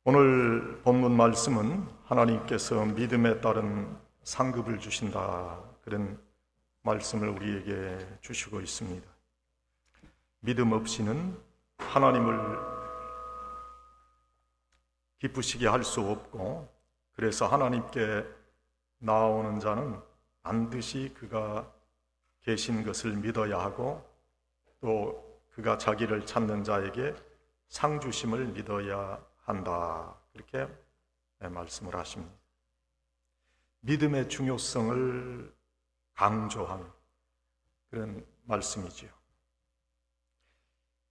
오늘 본문 말씀은 하나님께서 믿음에 따른 상급을 주신다, 그런 말씀을 우리에게 주시고 있습니다. 믿음 없이는 하나님을 기쁘시게 할 수 없고, 그래서 하나님께 나아오는 자는 반드시 그가 계신 것을 믿어야 하고, 또 그가 자기를 찾는 자에게 상 주심을 믿어야 한다, 그렇게 말씀을 하십니다. 믿음의 중요성을 강조한 그런 말씀이지요.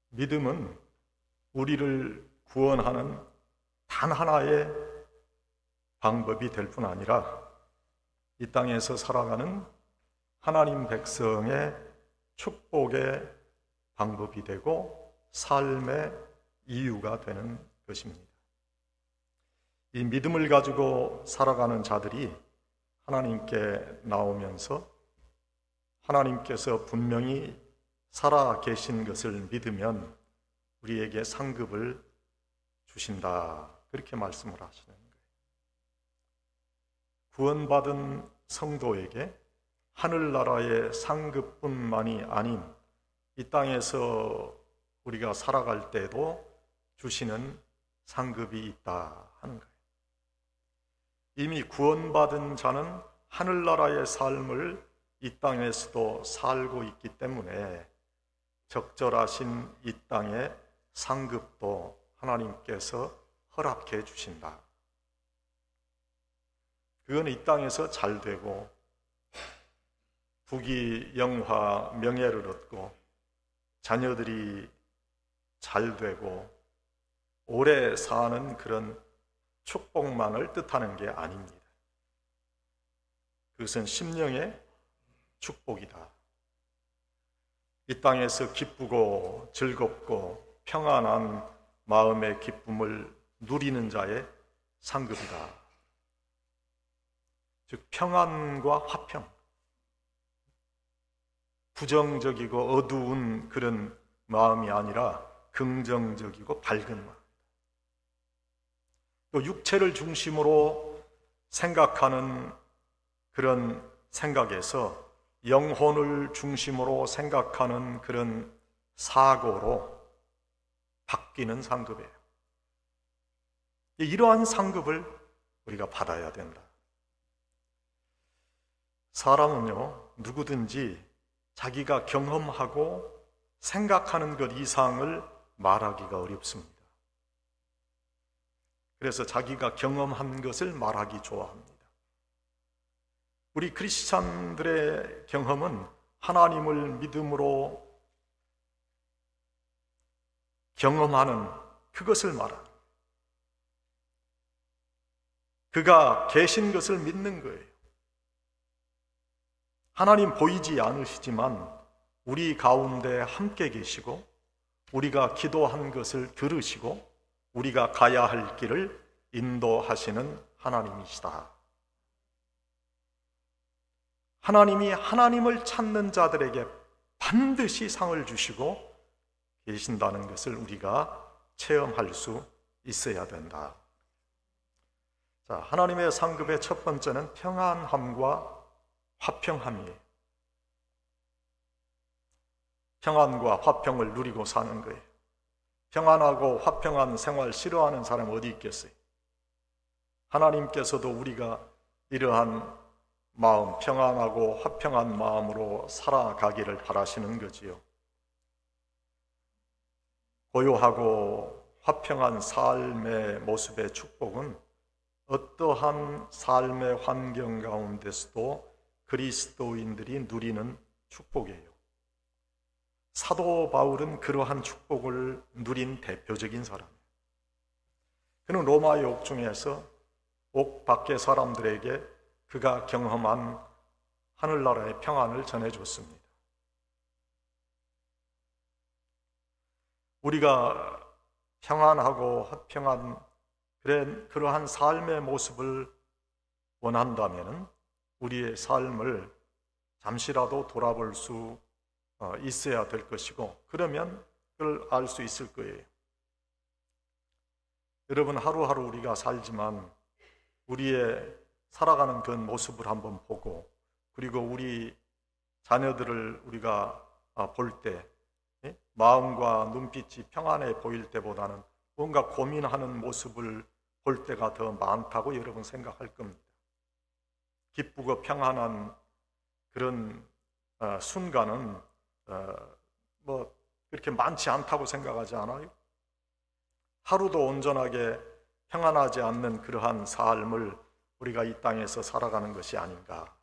믿음은 우리를 구원하는 단 하나의 방법이 될 뿐 아니라 이 땅에서 살아가는 하나님 백성의 축복의 방법이 되고 삶의 이유가 되는 것입니다. 이 믿음을 가지고 살아가는 자들이 하나님께 나오면서 하나님께서 분명히 살아 계신 것을 믿으면 우리에게 상급을 주신다, 그렇게 말씀을 하시는 거예요. 구원받은 성도에게 하늘나라의 상급뿐만이 아닌 이 땅에서 우리가 살아갈 때도 주시는 상급이 있다 하는 거예요. 이미 구원받은 자는 하늘나라의 삶을 이 땅에서도 살고 있기 때문에 적절하신 이 땅의 상급도 하나님께서 허락해 주신다. 그건 이 땅에서 잘 되고 부귀 영화 명예를 얻고 자녀들이 잘 되고 오래 사는 그런 축복만을 뜻하는 게 아닙니다. 그것은 심령의 축복이다. 이 땅에서 기쁘고 즐겁고 평안한 마음의 기쁨을 누리는 자의 상급이다. 즉 평안과 화평, 부정적이고 어두운 그런 마음이 아니라 긍정적이고 밝은 마음, 또 육체를 중심으로 생각하는 그런 생각에서 영혼을 중심으로 생각하는 그런 사고로 바뀌는 상급이에요. 이러한 상급을 우리가 받아야 된다. 사람은요, 누구든지 자기가 경험하고 생각하는 것 이상을 말하기가 어렵습니다. 그래서 자기가 경험한 것을 말하기 좋아합니다. 우리 크리스찬들의 경험은 하나님을 믿음으로 경험하는 그것을 말합니다. 그가 계신 것을 믿는 거예요. 하나님 보이지 않으시지만 우리 가운데 함께 계시고 우리가 기도한 것을 들으시고 우리가 가야 할 길을 인도하시는 하나님이시다. 하나님이 하나님을 찾는 자들에게 반드시 상을 주시고 계신다는 것을 우리가 체험할 수 있어야 된다. 자, 하나님의 상급의 첫 번째는 평안함과 화평함이에요. 평안과 화평을 누리고 사는 거예요. 평안하고 화평한 생활 싫어하는 사람 어디 있겠어요? 하나님께서도 우리가 이러한 마음, 평안하고 화평한 마음으로 살아가기를 바라시는 거지요. 고요하고 화평한 삶의 모습의 축복은 어떠한 삶의 환경 가운데서도 그리스도인들이 누리는 축복이에요. 사도 바울은 그러한 축복을 누린 대표적인 사람이에요. 그는 로마의 옥중에서 옥 밖의 사람들에게 그가 경험한 하늘나라의 평안을 전해줬습니다. 우리가 평안하고 화평한 그러한 삶의 모습을 원한다면 우리의 삶을 잠시라도 돌아볼 수 있어야 될 것이고, 그러면 그걸 알 수 있을 거예요. 여러분, 하루하루 우리가 살지만 우리의 살아가는 그 모습을 한번 보고, 그리고 우리 자녀들을 우리가 볼 때 마음과 눈빛이 평안해 보일 때보다는 뭔가 고민하는 모습을 볼 때가 더 많다고 여러분 생각할 겁니다. 기쁘고 평안한 그런 순간은 뭐 그렇게 많지 않다고 생각하지 않아요? 하루도 온전하게 평안하지 않는 그러한 삶을 우리가 이 땅에서 살아가는 것이 아닌가.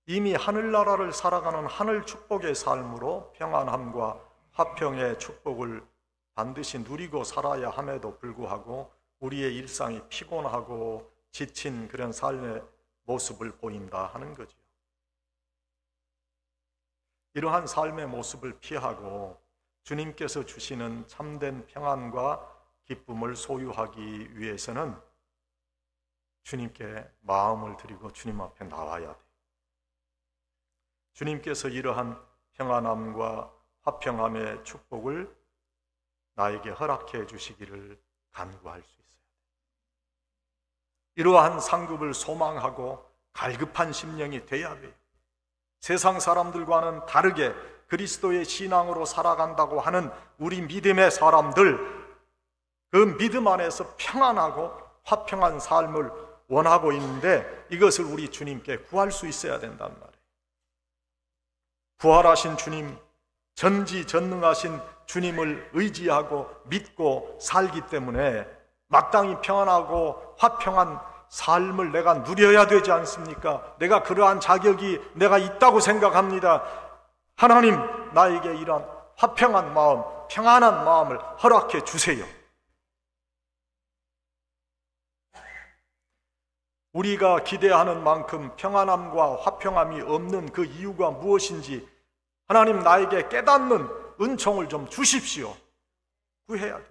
이미 하늘나라를 살아가는 하늘 축복의 삶으로 평안함과 화평의 축복을 반드시 누리고 살아야 함에도 불구하고 우리의 일상이 피곤하고 지친 그런 삶의 모습을 보인다 하는 거죠. 이러한 삶의 모습을 피하고 주님께서 주시는 참된 평안과 기쁨을 소유하기 위해서는 주님께 마음을 드리고 주님 앞에 나와야 돼요. 주님께서 이러한 평안함과 화평함의 축복을 나에게 허락해 주시기를 간구할 수 있어요. 이러한 상급을 소망하고 갈급한 심령이 돼야 돼요. 세상 사람들과는 다르게 그리스도의 신앙으로 살아간다고 하는 우리 믿음의 사람들, 그 믿음 안에서 평안하고 화평한 삶을 원하고 있는데 이것을 우리 주님께 구할 수 있어야 된단 말이에요. 부활하신 주님, 전지전능하신 주님을 의지하고 믿고 살기 때문에 마땅히 평안하고 화평한 삶을 내가 누려야 되지 않습니까? 내가 그러한 자격이 내가 있다고 생각합니다. 하나님, 나에게 이러한 화평한 마음, 평안한 마음을 허락해 주세요. 우리가 기대하는 만큼 평안함과 화평함이 없는 그 이유가 무엇인지 하나님, 나에게 깨닫는 은총을 좀 주십시오. 구해야 돼요.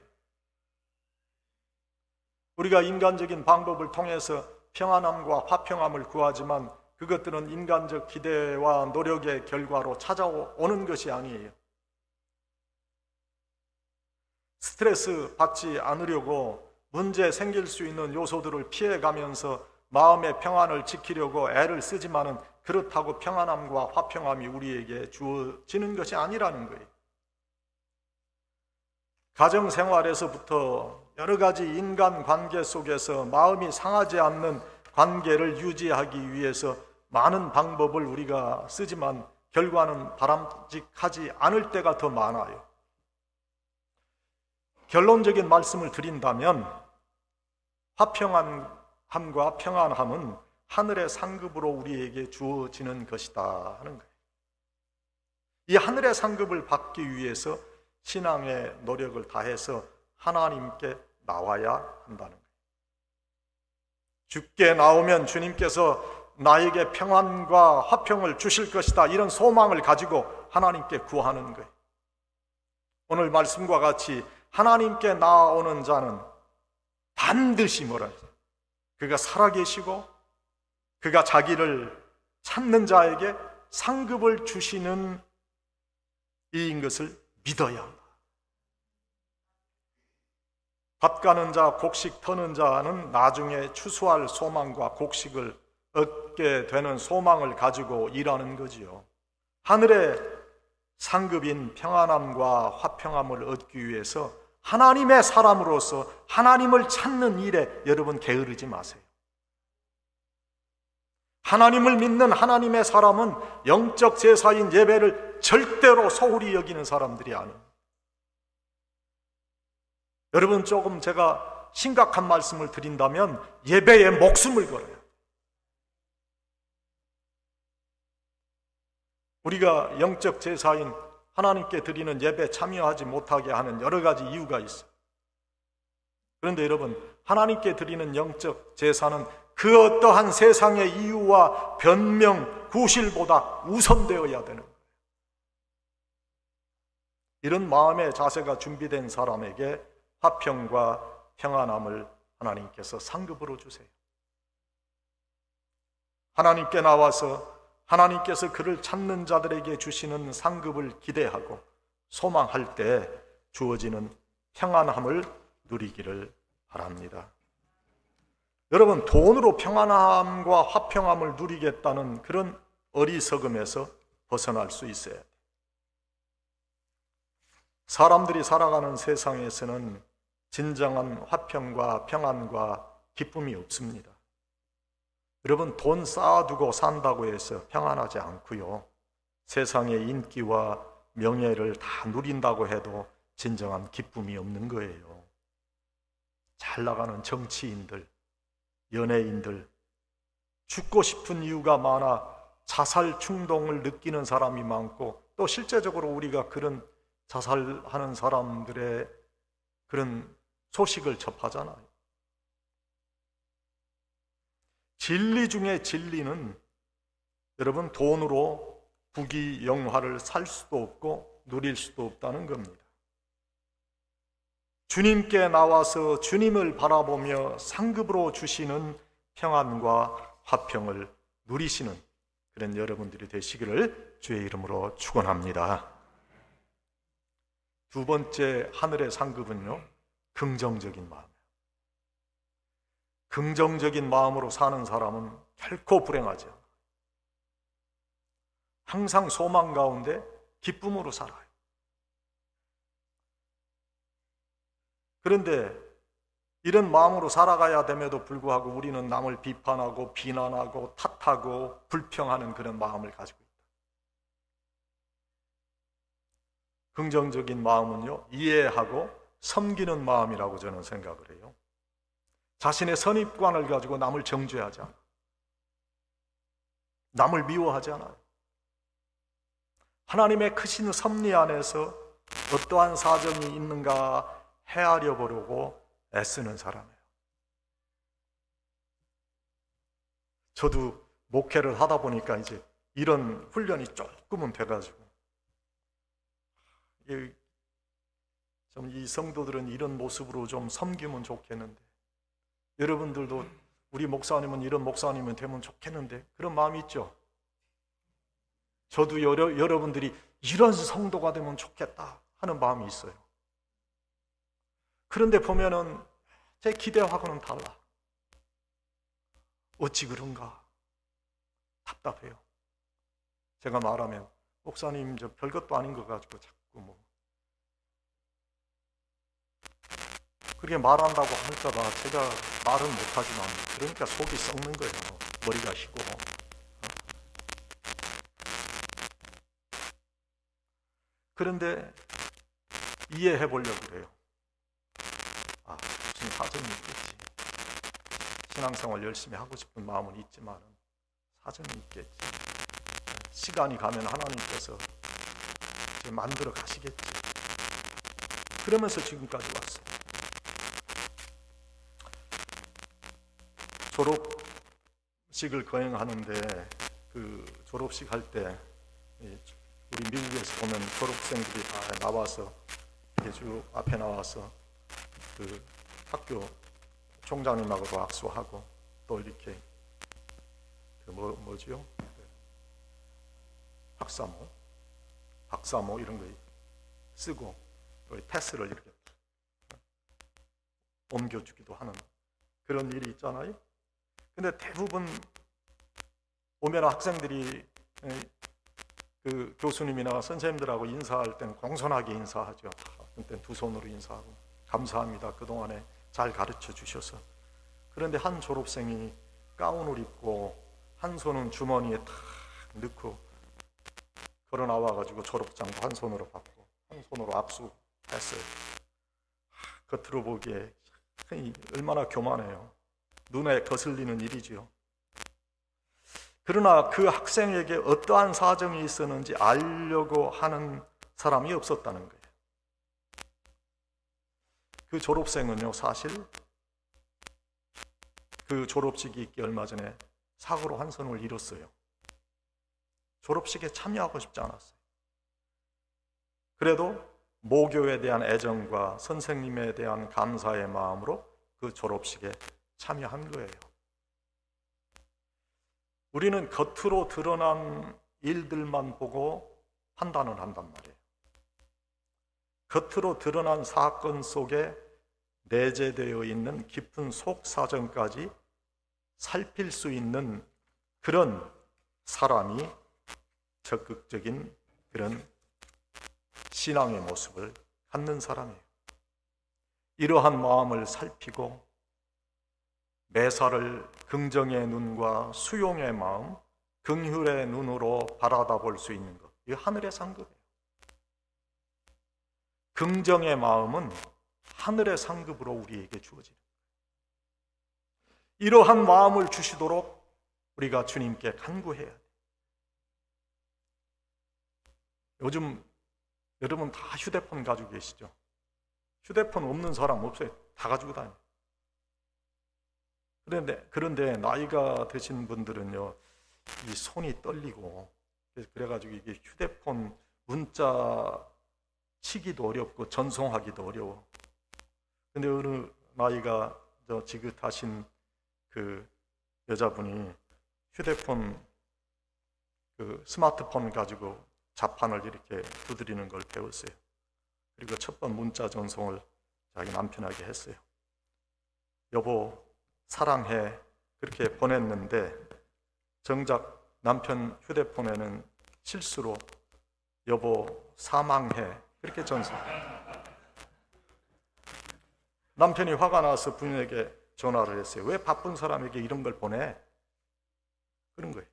우리가 인간적인 방법을 통해서 평안함과 화평함을 구하지만 그것들은 인간적 기대와 노력의 결과로 찾아오는 것이 아니에요. 스트레스 받지 않으려고 문제 생길 수 있는 요소들을 피해가면서 마음의 평안을 지키려고 애를 쓰지만은 그렇다고 평안함과 화평함이 우리에게 주어지는 것이 아니라는 거예요. 가정생활에서부터 여러 가지 인간관계 속에서 마음이 상하지 않는 관계를 유지하기 위해서 많은 방법을 우리가 쓰지만 결과는 바람직하지 않을 때가 더 많아요. 결론적인 말씀을 드린다면 화평함과 평안함은 하늘의 상급으로 우리에게 주어지는 것이다 하는 거예요. 이 하늘의 상급을 받기 위해서 신앙의 노력을 다해서 하나님께 나와야 한다는 거예요. 주께 나오면 주님께서 나에게 평안과 화평을 주실 것이다, 이런 소망을 가지고 하나님께 구하는 거예요. 오늘 말씀과 같이 하나님께 나오는 자는 반드시 뭐라 하죠? 그가 살아계시고 그가 자기를 찾는 자에게 상급을 주시는 이인 것을 믿어야 한다. 밭 가는 자, 곡식 터는 자는 나중에 추수할 소망과 곡식을 얻게 되는 소망을 가지고 일하는 거지요. 하늘의 상급인 평안함과 화평함을 얻기 위해서 하나님의 사람으로서 하나님을 찾는 일에 여러분 게으르지 마세요. 하나님을 믿는 하나님의 사람은 영적 제사인 예배를 절대로 소홀히 여기는 사람들이 아닙니다. 여러분, 조금 제가 심각한 말씀을 드린다면 예배에 목숨을 걸어요. 우리가 영적 제사인 하나님께 드리는 예배에 참여하지 못하게 하는 여러 가지 이유가 있어요. 그런데 여러분, 하나님께 드리는 영적 제사는 그 어떠한 세상의 이유와 변명, 구실보다 우선되어야 되는 거예요. 이런 마음의 자세가 준비된 사람에게 화평과 평안함을 하나님께서 상급으로 주세요. 하나님께 나와서 하나님께서 그를 찾는 자들에게 주시는 상급을 기대하고 소망할 때 주어지는 평안함을 누리기를 바랍니다. 여러분, 돈으로 평안함과 화평함을 누리겠다는 그런 어리석음에서 벗어날 수 있어야 돼요. 사람들이 살아가는 세상에서는 진정한 화평과 평안과 기쁨이 없습니다. 여러분, 돈 쌓아두고 산다고 해서 평안하지 않고요, 세상의 인기와 명예를 다 누린다고 해도 진정한 기쁨이 없는 거예요. 잘 나가는 정치인들, 연예인들, 죽고 싶은 이유가 많아 자살 충동을 느끼는 사람이 많고, 또 실제적으로 우리가 그런 자살하는 사람들의 그런 소식을 접하잖아요. 진리 중에 진리는 여러분, 돈으로 부귀 영화를 살 수도 없고 누릴 수도 없다는 겁니다. 주님께 나와서 주님을 바라보며 상급으로 주시는 평안과 화평을 누리시는 그런 여러분들이 되시기를 주의 이름으로 축원합니다. 두 번째 하늘의 상급은요, 긍정적인 마음이에요. 긍정적인 마음으로 사는 사람은 결코 불행하지 않아요. 항상 소망 가운데 기쁨으로 살아요. 그런데 이런 마음으로 살아가야 됨에도 불구하고 우리는 남을 비판하고 비난하고 탓하고 불평하는 그런 마음을 가지고 있다. 긍정적인 마음은요, 이해하고 섬기는 마음이라고 저는 생각을 해요. 자신의 선입관을 가지고 남을 정죄하지 않아요. 남을 미워하지 않아요. 하나님의 크신 섭리 안에서 어떠한 사정이 있는가 헤아려 보려고 애쓰는 사람이에요. 저도 목회를 하다 보니까 이제 이런 훈련이 조금은 돼가지고, 좀 이 성도들은 이런 모습으로 좀 섬기면 좋겠는데, 여러분들도 우리 목사님은 이런 목사님은 되면 좋겠는데, 그런 마음이 있죠? 저도 여러분들이 이런 성도가 되면 좋겠다 하는 마음이 있어요. 그런데 보면은 제 기대하고는 달라. 어찌 그런가 답답해요. 제가 말하면 목사님 저 별것도 아닌 거 가지고 자꾸 그렇게 말한다고 할까봐 제가 말은 못하지만, 그러니까 속이 썩는 거예요. 머리가 식고. 그런데 이해해 보려고 그래요. 아, 무슨 사정이 있겠지. 신앙생활 열심히 하고 싶은 마음은 있지만 사정이 있겠지. 시간이 가면 하나님께서 만들어 가시겠지. 그러면서 지금까지 왔어요. 졸업식을 거행하는데, 그 졸업식 할 때 우리 미국에서 보면 졸업생들이 다 나와서 이렇게 쭉 앞에 나와서 그 학교 총장님하고도 악수하고, 또 이렇게 그 뭐지요? 박사모 이런 거 쓰고 또 패스를 이렇게 옮겨주기도 하는 그런 일이 있잖아요. 근데 대부분 오면 학생들이 그 교수님이나 선생님들하고 인사할 때는 공손하게 인사하죠. 그때는 두 손으로 인사하고 감사합니다. 그동안에 잘 가르쳐 주셔서. 그런데 한 졸업생이 가운을 입고 한 손은 주머니에 탁 넣고 걸어 나와가지고 졸업장도 한 손으로 받고 한 손으로 압수했어요. 겉으로 보기에 얼마나 교만해요. 눈에 거슬리는 일이지요. 그러나 그 학생에게 어떠한 사정이 있었는지 알려고 하는 사람이 없었다는 거예요. 그 졸업생은요, 사실 그 졸업식이 있기 얼마 전에 사고로 한 손을 잃었어요. 졸업식에 참여하고 싶지 않았어요. 그래도 모교에 대한 애정과 선생님에 대한 감사의 마음으로 그 졸업식에 참여한 거예요. 우리는 겉으로 드러난 일들만 보고 판단을 한단 말이에요. 겉으로 드러난 사건 속에 내재되어 있는 깊은 속 사정까지 살필 수 있는 그런 사람이 적극적인 그런 신앙의 모습을 갖는 사람이에요. 이러한 마음을 살피고 매사를 긍정의 눈과 수용의 마음, 긍휼의 눈으로 바라다 볼 수 있는 것, 이 하늘의 상급이에요. 긍정의 마음은 하늘의 상급으로 우리에게 주어지는 거예요. 이러한 마음을 주시도록 우리가 주님께 간구해야 돼요. 요즘 여러분 다 휴대폰 가지고 계시죠? 휴대폰 없는 사람 없어요. 다 가지고 다녀요. 그런데 나이가 드신 분들은요, 이 손이 떨리고, 그래가지고 이게 휴대폰 문자 치기도 어렵고 전송하기도 어려워. 근데 어느 나이가 지긋하신 그 여자분이 휴대폰 그 스마트폰 가지고 자판을 이렇게 두드리는 걸 배웠어요. 그리고 첫 번 문자 전송을 자기 남편에게 했어요. 여보 사랑해, 그렇게 보냈는데 정작 남편 휴대폰에는 실수로 여보 사망해, 그렇게 전송. 남편이 화가 나서 부인에게 전화를 했어요. 왜 바쁜 사람에게 이런 걸 보내? 그런 거예요.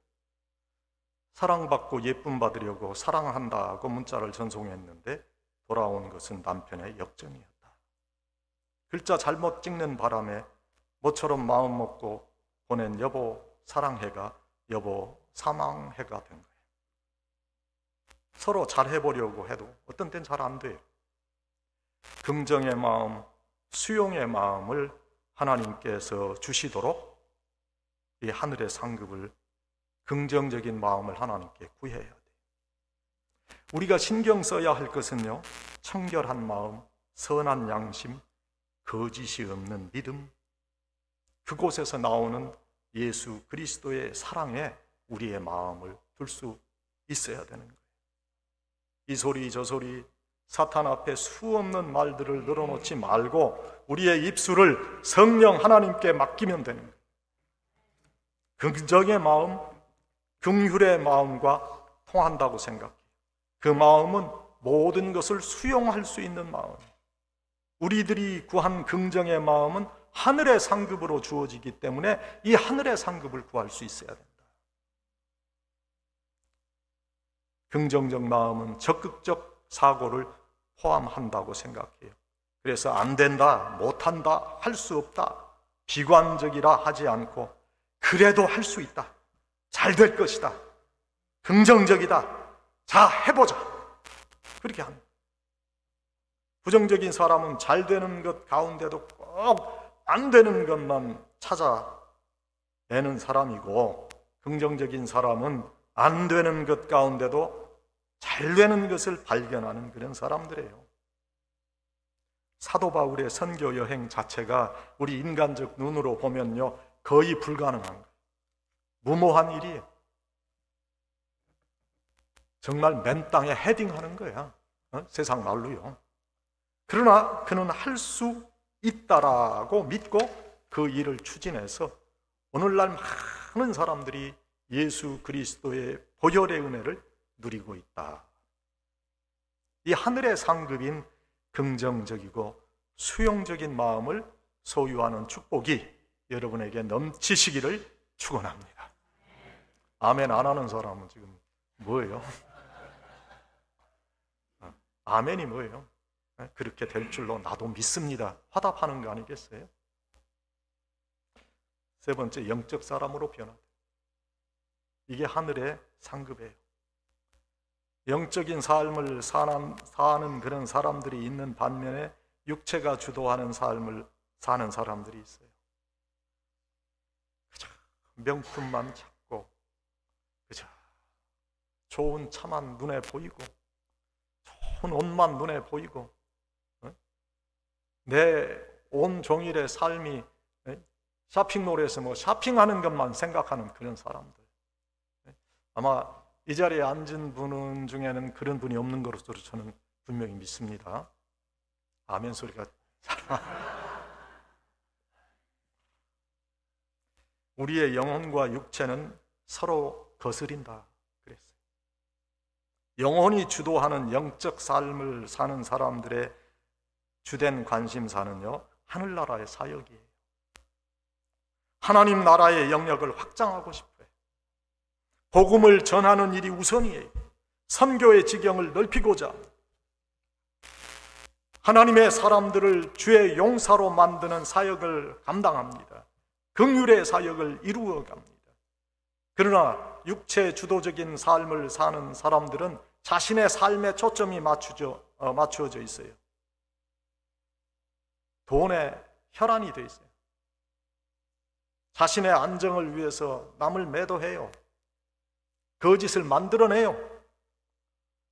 사랑받고 예쁨 받으려고 사랑한다고 문자를 전송했는데 돌아온 것은 남편의 역정이었다. 글자 잘못 찍는 바람에 모처럼 마음 먹고 보낸 여보 사랑해가 여보 사망해가 된 거예요. 서로 잘해보려고 해도 어떤 때는 잘 안 돼요. 긍정의 마음, 수용의 마음을 하나님께서 주시도록 이 하늘의 상급을, 긍정적인 마음을 하나님께 구해야 돼요. 우리가 신경 써야 할 것은요, 청결한 마음, 선한 양심, 거짓이 없는 믿음, 그곳에서 나오는 예수 그리스도의 사랑에 우리의 마음을 둘 수 있어야 되는 거예요. 이 소리 저 소리 사탄 앞에 수없는 말들을 늘어놓지 말고 우리의 입술을 성령 하나님께 맡기면 되는 거예요. 긍정의 마음, 긍휼의 마음과 통한다고 생각해요. 그 마음은 모든 것을 수용할 수 있는 마음. 우리들이 구한 긍정의 마음은 하늘의 상급으로 주어지기 때문에 이 하늘의 상급을 구할 수 있어야 된다. 긍정적 마음은 적극적 사고를 포함한다고 생각해요. 그래서 안 된다, 못한다, 할 수 없다, 비관적이라 하지 않고 그래도 할 수 있다, 잘 될 것이다, 긍정적이다, 자 해보자, 그렇게 합니다. 부정적인 사람은 잘 되는 것 가운데도 꼭 안 되는 것만 찾아내는 사람이고, 긍정적인 사람은 안 되는 것 가운데도 잘 되는 것을 발견하는 그런 사람들이에요. 사도 바울의 선교 여행 자체가 우리 인간적 눈으로 보면요, 거의 불가능한 거예요. 무모한 일이에요. 정말 맨 땅에 헤딩하는 거야. 세상 말로요. 그러나 그는 할 수 있다라고 믿고 그 일을 추진해서 오늘날 많은 사람들이 예수 그리스도의 보혈의 은혜를 누리고 있다. 이 하늘의 상급인 긍정적이고 수용적인 마음을 소유하는 축복이 여러분에게 넘치시기를 축원합니다. 아멘 안 하는 사람은 지금 뭐예요? 아멘이 뭐예요? 그렇게 될 줄로 나도 믿습니다, 화답하는 거 아니겠어요? 세 번째, 영적 사람으로 변화다. 이게 하늘의 상급이에요. 영적인 삶을 사는 그런 사람들이 있는 반면에 육체가 주도하는 삶을 사는 사람들이 있어요. 그저 명품만 찾고, 그저 좋은 차만 눈에 보이고, 좋은 옷만 눈에 보이고, 내 온 종일의 삶이 쇼핑몰에서 뭐 쇼핑하는 것만 생각하는 그런 사람들. 아마 이 자리에 앉은 분 중에는 그런 분이 없는 것으로 저는 분명히 믿습니다. 아멘 소리가 잘 우리의 영혼과 육체는 서로 거스린다 그랬어요. 영혼이 주도하는 영적 삶을 사는 사람들의 주된 관심사는요, 하늘나라의 사역이에요. 하나님 나라의 영역을 확장하고 싶어요. 복음을 전하는 일이 우선이에요. 선교의 지경을 넓히고자 하나님의 사람들을 주의 용사로 만드는 사역을 감당합니다. 긍휼의 사역을 이루어 갑니다. 그러나 육체 주도적인 삶을 사는 사람들은 자신의 삶에 초점이 맞추어져 있어요. 돈에 혈안이 되어 있어요. 자신의 안정을 위해서 남을 매도해요. 거짓을 만들어내요.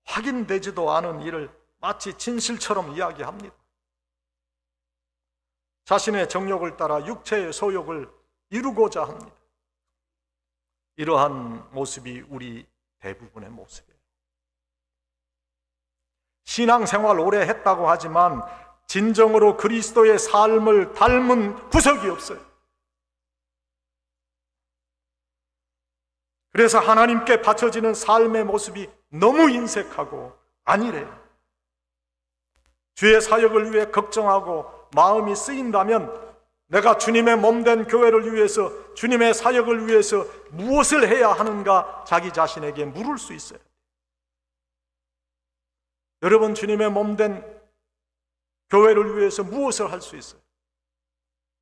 확인되지도 않은 일을 마치 진실처럼 이야기합니다. 자신의 정욕을 따라 육체의 소욕을 이루고자 합니다. 이러한 모습이 우리 대부분의 모습이에요. 신앙생활 오래 했다고 하지만 진정으로 그리스도의 삶을 닮은 구석이 없어요. 그래서 하나님께 바쳐지는 삶의 모습이 너무 인색하고 안일해요. 주의 사역을 위해 걱정하고 마음이 쓰인다면 내가 주님의 몸된 교회를 위해서, 주님의 사역을 위해서 무엇을 해야 하는가 자기 자신에게 물을 수 있어요. 여러분, 주님의 몸된 교회를 위해서 무엇을 할 수 있어요?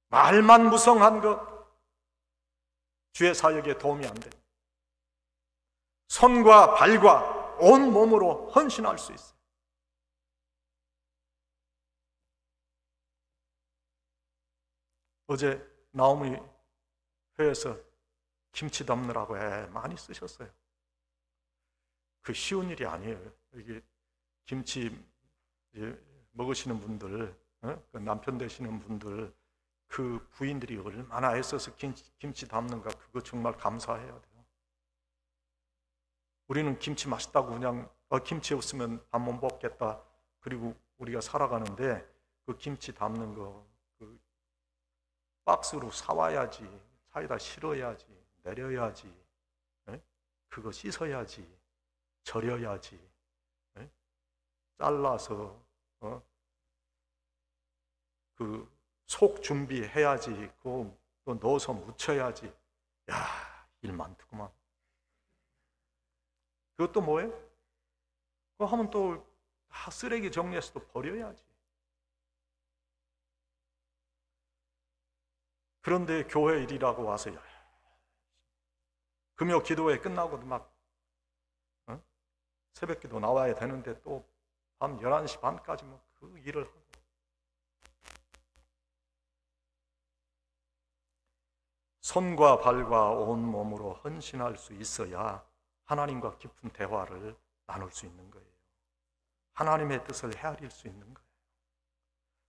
말만 무성한 것, 주의 사역에 도움이 안 돼요. 손과 발과 온 몸으로 헌신할 수 있어요. 어제 나오미 회에서 김치 담느라고 많이 쓰셨어요. 그 쉬운 일이 아니에요. 이게 김치 먹으시는 분들, 그 남편 되시는 분들, 그 부인들이 얼마나 애써서 김치 담는가, 그거 정말 감사해야 돼요. 우리는 김치 맛있다고 그냥 김치 없으면 밥 못 먹겠다, 그리고 우리가 살아가는데 그 김치 담는 거 그 박스로 사와야지, 사이다 실어야지, 내려야지, 그거 씻어야지, 절여야지, 잘라서 그 속 준비해야지, 그거 또 넣어서 무쳐야지. 야, 일 많더구만. 그것도 뭐예요? 그거 하면 또 다 쓰레기 정리해서 또 버려야지. 그런데 교회 일이라고 와서 금요 기도회 끝나고도 막 새벽 기도 나와야 되는데 또 밤 11시 반까지 뭐 그 일을 하고. 손과 발과 온 몸으로 헌신할 수 있어야 하나님과 깊은 대화를 나눌 수 있는 거예요. 하나님의 뜻을 헤아릴 수 있는 거예요.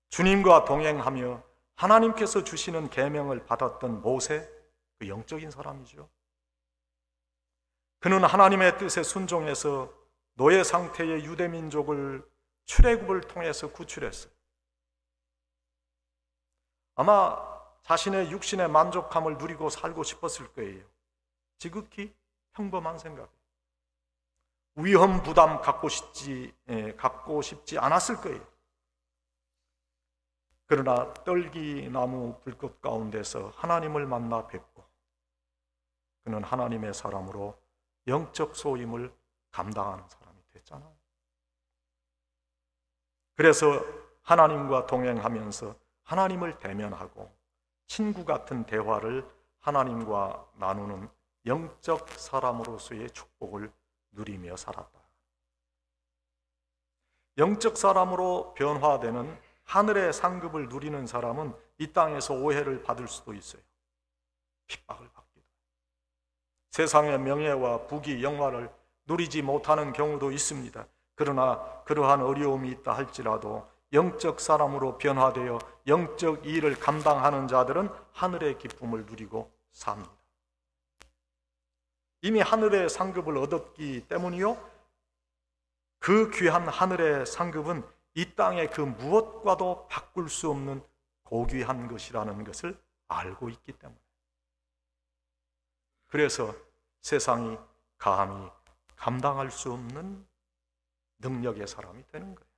주님과 동행하며 하나님께서 주시는 계명을 받았던 모세, 그 영적인 사람이죠. 그는 하나님의 뜻에 순종해서 노예 상태의 유대 민족을 출애굽을 통해서 구출했어요. 아마 자신의 육신의 만족함을 누리고 살고 싶었을 거예요. 지극히 평범한 생각. 위험 부담 갖고 싶지 않았을 거예요. 그러나 떨기나무 불꽃 가운데서 하나님을 만나 뵙고 그는 하나님의 사람으로 영적 소임을 감당하는 사람이 됐잖아요. 그래서 하나님과 동행하면서 하나님을 대면하고 친구 같은 대화를 하나님과 나누는 영적 사람으로서의 축복을 누리며 살았다. 영적 사람으로 변화되는 하늘의 상급을 누리는 사람은 이 땅에서 오해를 받을 수도 있어요. 핍박을 받기도. 세상의 명예와 부귀, 영화를 누리지 못하는 경우도 있습니다. 그러나 그러한 어려움이 있다 할지라도 영적 사람으로 변화되어 영적 일을 감당하는 자들은 하늘의 기쁨을 누리고 삽니다. 이미 하늘의 상급을 얻었기 때문이요, 그 귀한 하늘의 상급은 이 땅의 그 무엇과도 바꿀 수 없는 고귀한 것이라는 것을 알고 있기 때문에 그래서 세상이 감히 감당할 수 없는 능력의 사람이 되는 거예요.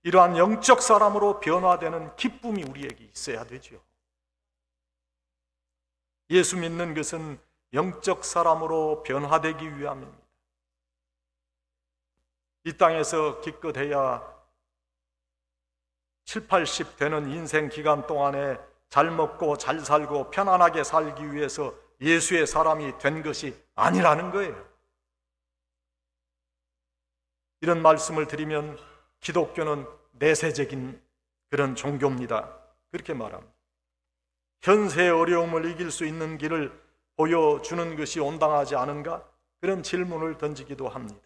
이러한 영적 사람으로 변화되는 기쁨이 우리에게 있어야 되죠. 예수 믿는 것은 영적 사람으로 변화되기 위함입니다. 이 땅에서 기껏해야 7, 80 되는 인생 기간 동안에 잘 먹고 잘 살고 편안하게 살기 위해서 예수의 사람이 된 것이 아니라는 거예요. 이런 말씀을 드리면 기독교는 내세적인 그런 종교입니다. 그렇게 말합니다. 현세의 어려움을 이길 수 있는 길을 보여주는 것이 온당하지 않은가? 그런 질문을 던지기도 합니다.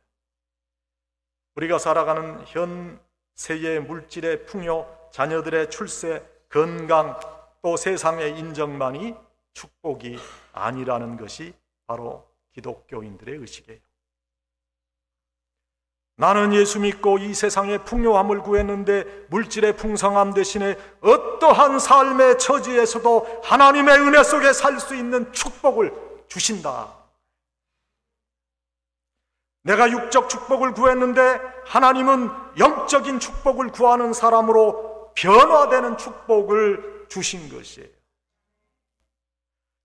우리가 살아가는 현세의 물질의 풍요, 자녀들의 출세, 건강, 또 세상의 인정만이 축복이 아니라는 것이 바로 기독교인들의 의식이에요. 나는 예수 믿고 이 세상의 풍요함을 구했는데 물질의 풍성함 대신에 어떠한 삶의 처지에서도 하나님의 은혜 속에 살 수 있는 축복을 주신다. 내가 육적 축복을 구했는데 하나님은 영적인 축복을 구하는 사람으로 변화되는 축복을 주신 것이에요.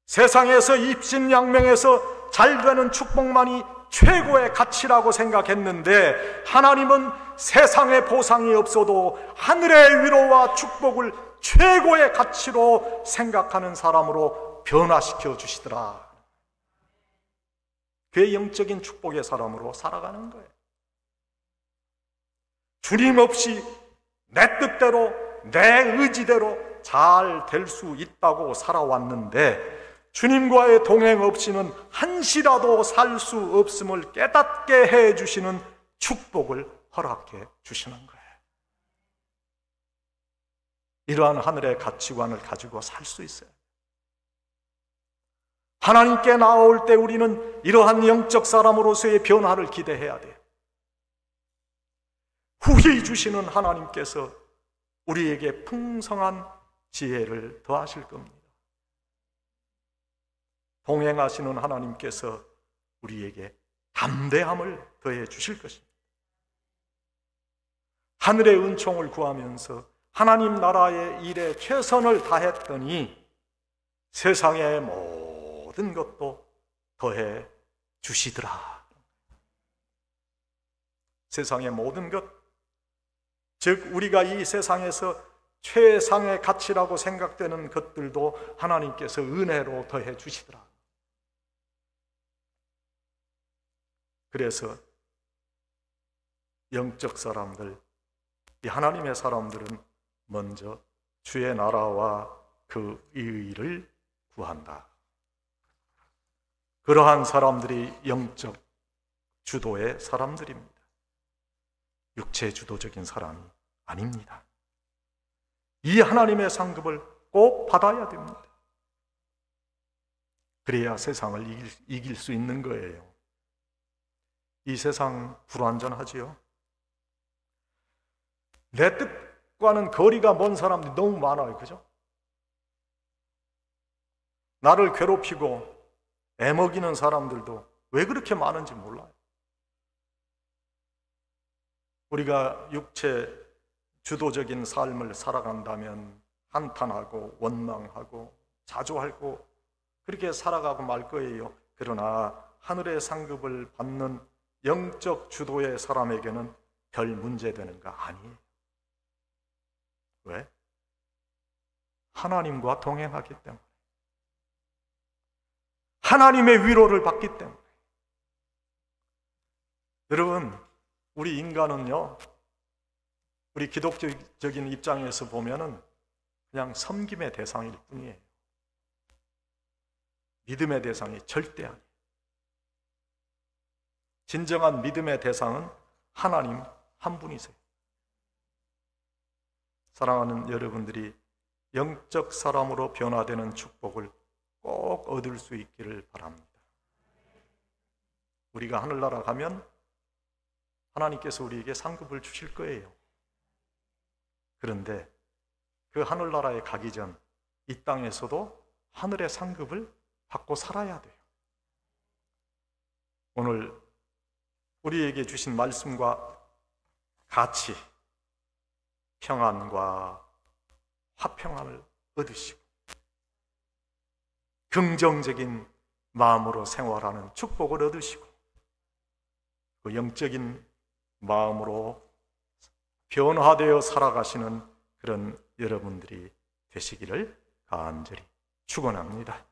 세상에서 입신양명해서 잘 되는 축복만이 최고의 가치라고 생각했는데 하나님은 세상의 보상이 없어도 하늘의 위로와 축복을 최고의 가치로 생각하는 사람으로 변화시켜 주시더라. 그의 영적인 축복의 사람으로 살아가는 거예요. 주님 없이 내 뜻대로 내 의지대로 잘 될 수 있다고 살아왔는데 주님과의 동행 없이는 한시라도 살 수 없음을 깨닫게 해주시는 축복을 허락해 주시는 거예요. 이러한 하늘의 가치관을 가지고 살 수 있어요. 하나님께 나아올 때 우리는 이러한 영적 사람으로서의 변화를 기대해야 돼요. 후히 주시는 하나님께서 우리에게 풍성한 지혜를 더하실 겁니다. 동행하시는 하나님께서 우리에게 담대함을 더해 주실 것입니다. 하늘의 은총을 구하면서 하나님 나라의 일에 최선을 다했더니 세상의 모든 것도 더해 주시더라. 세상의 모든 것, 즉 우리가 이 세상에서 최상의 가치라고 생각되는 것들도 하나님께서 은혜로 더해 주시더라. 그래서 영적 사람들, 이 하나님의 사람들은 먼저 주의 나라와 그 의를 구한다. 그러한 사람들이 영적 주도의 사람들입니다. 육체 주도적인 사람이 아닙니다. 이 하나님의 상급을 꼭 받아야 됩니다. 그래야 세상을 이길 수 있는 거예요. 이 세상 불완전하지요. 내 뜻과는 거리가 먼 사람들이 너무 많아요. 그죠? 나를 괴롭히고 애먹이는 사람들도 왜 그렇게 많은지 몰라요. 우리가 육체 주도적인 삶을 살아간다면 한탄하고 원망하고 자조하고 그렇게 살아가고 말 거예요. 그러나 하늘의 상급을 받는 영적 주도의 사람에게는 별 문제되는 거 아니에요. 왜? 하나님과 동행하기 때문에, 하나님의 위로를 받기 때문에. 여러분, 우리 인간은요, 우리 기독적인 입장에서 보면은 그냥 섬김의 대상일 뿐이에요. 믿음의 대상이 절대 아니에요. 진정한 믿음의 대상은 하나님 한 분이세요. 사랑하는 여러분들이 영적 사람으로 변화되는 축복을 꼭 얻을 수 있기를 바랍니다. 우리가 하늘나라 가면 하나님께서 우리에게 상급을 주실 거예요. 그런데 그 하늘나라에 가기 전 이 땅에서도 하늘의 상급을 받고 살아야 돼요. 오늘 우리에게 주신 말씀과 같이 평안과 화평함을 얻으시고 긍정적인 마음으로 생활하는 축복을 얻으시고 그 영적인 마음으로 변화되어 살아가시는 그런 여러분들이 되시기를 간절히 축원합니다.